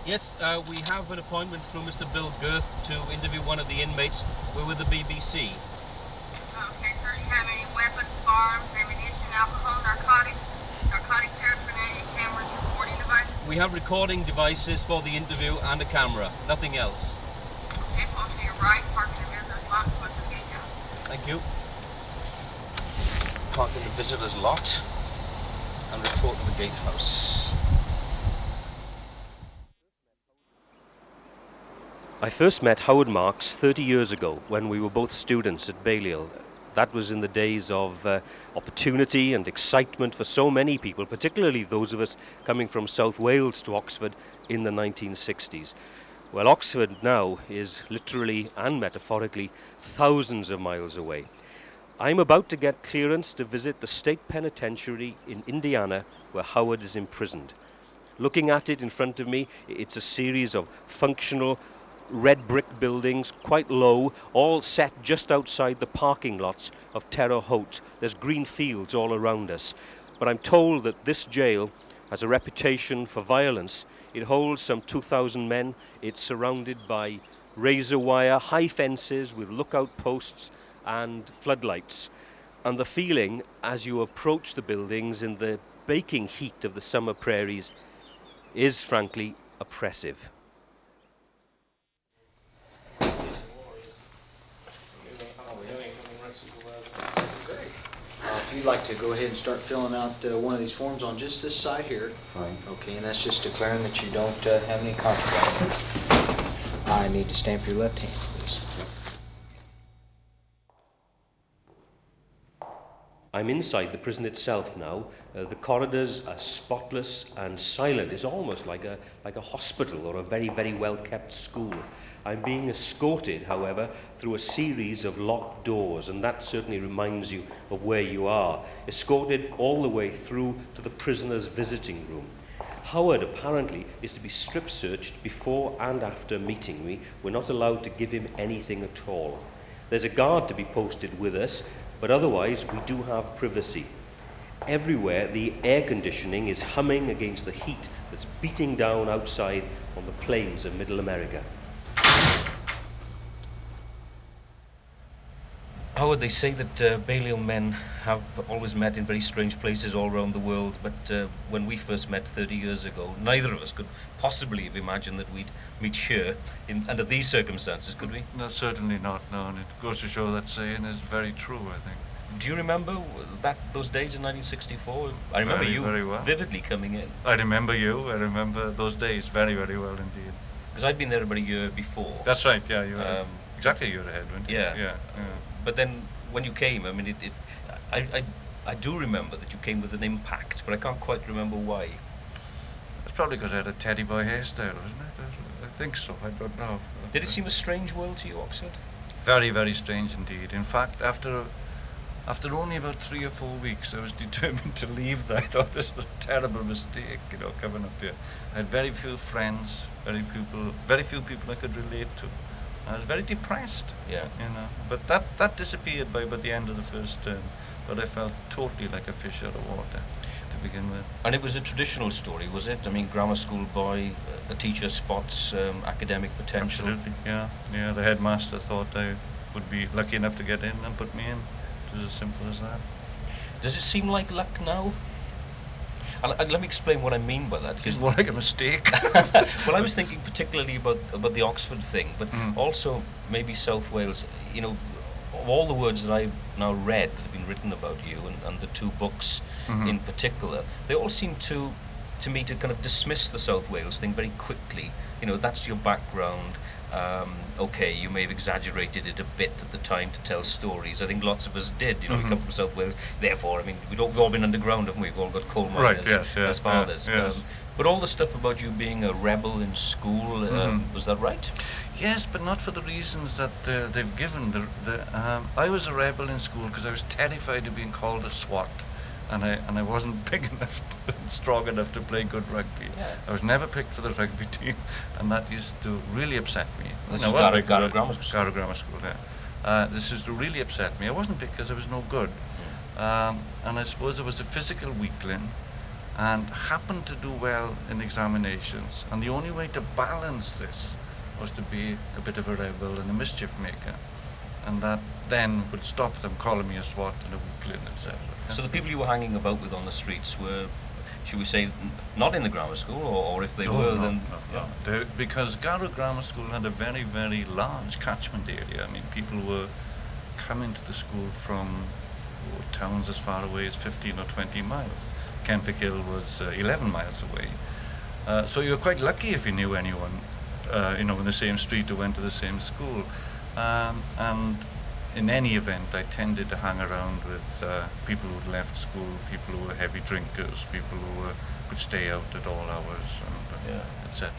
Yes, we have an appointment through Mr. Bill Girth to interview one of the inmates. We're with the BBC. Okay, sir, you have any weapons, firearms, ammunition, alcohol, narcotic paraphernalia, cameras, recording devices? We have recording devices for the interview and a camera, nothing else. Okay, pull to your right, park in the visitor's lot, put the gate down. Thank you. Park in the visitor's lot and report to the gatehouse. I first met Howard Marks 30 years ago when we were both students at Balliol. That was in the days of opportunity and excitement for so many people, particularly those of us coming from South Wales to Oxford in the 1960s. Well, Oxford now is literally and metaphorically thousands of miles away. I'm about to get clearance to visit the state penitentiary in Indiana where Howard is imprisoned. Looking at it in front of me, it's a series of functional red brick buildings, quite low, all set just outside the parking lots of Terre Haute. There's green fields all around us. But I'm told that this jail has a reputation for violence. It holds some 2,000 men. It's surrounded by razor wire, high fences with lookout posts and floodlights. And the feeling as you approach the buildings in the baking heat of the summer prairies is frankly oppressive. If you'd like to go ahead and start filling out one of these forms on just this side here. Fine. Okay, and that's just declaring that you don't have any contraband. I need to stamp your left hand, please. I'm inside the prison itself now. The corridors are spotless and silent. It's almost like a hospital or a very, very well-kept school. I'm being escorted, however, through a series of locked doors, and that certainly reminds you of where you are. Escorted all the way through to the prisoner's visiting room. Howard apparently is to be strip searched before and after meeting me. We're not allowed to give him anything at all. There's a guard to be posted with us, but otherwise we do have privacy. Everywhere the air conditioning is humming against the heat that's beating down outside on the plains of Middle America. Howard, they say that Balliol men have always met in very strange places all around the world, but when we first met 30 years ago, neither of us could possibly have imagined that we'd meet here under these circumstances, could we? No, certainly not, no, and it goes to show that saying is very true, I think. Do you remember those days in 1964? I remember you very well. Vividly coming in. I remember those days very, very well indeed. Because I'd been there about a year before. That's right, yeah, you were exactly a year ahead, weren't you? Yeah. But then when you came, I mean, I do remember that you came with an impact, but I can't quite remember why. It's probably because I had a teddy boy hairstyle, wasn't it? I think so, I don't know. Did it seem a strange world to you, Oxford? Very, very strange indeed. In fact, after only about 3 or 4 weeks, I was determined to leave there. I thought this was a terrible mistake, coming up here. I had very few friends, very few people I could relate to. I was very depressed, But that disappeared by about the end of the first term. But I felt totally like a fish out of water to begin with. And it was a traditional story, was it? I mean, grammar school boy, a teacher spots academic potential. Absolutely, yeah. The headmaster thought I would be lucky enough to get in and put me in. It was as simple as that. Does it seem like luck now? And let me explain what I mean by that. It's more like a mistake. Well, I was thinking particularly about the Oxford thing, but also maybe South Wales. Of all the words that I've now read that have been written about you, and the 2 books in particular, they all seem to me to kind of dismiss the South Wales thing very quickly. That's your background. Okay, you may have exaggerated it a bit at the time to tell stories. I think lots of us did. We come from South Wales. Therefore, I mean, we've all been underground, haven't we? We've all got coal miners as fathers. Yes. But all the stuff about you being a rebel in school, was that right? Yes, but not for the reasons that they've given. I was a rebel in school because I was terrified of being called a swat. And I wasn't big enough and strong enough to play good rugby. Yeah. I was never picked for the rugby team, and that used to really upset me. This is Garrow Grammar School. Garrow Grammar School, yeah. This used to really upset me. I wasn't picked because I was no good. And I suppose I was a physical weakling, and happened to do well in examinations. And the only way to balance this was to be a bit of a rebel and a mischief maker. And that then would stop them calling me a swat and a weakling, etc. So the people you were hanging about with on the streets were, should we say, not in the grammar school, or if they were, then... No. Because Garrow Grammar School had a very, very large catchment area. I mean, people were coming to the school from towns as far away as 15 or 20 miles. Kenfick Hill was 11 miles away. So you were quite lucky if you knew anyone, in the same street who went to the same school. And in any event, I tended to hang around with people who had left school, people who were heavy drinkers, people who could stay out at all hours, and etc.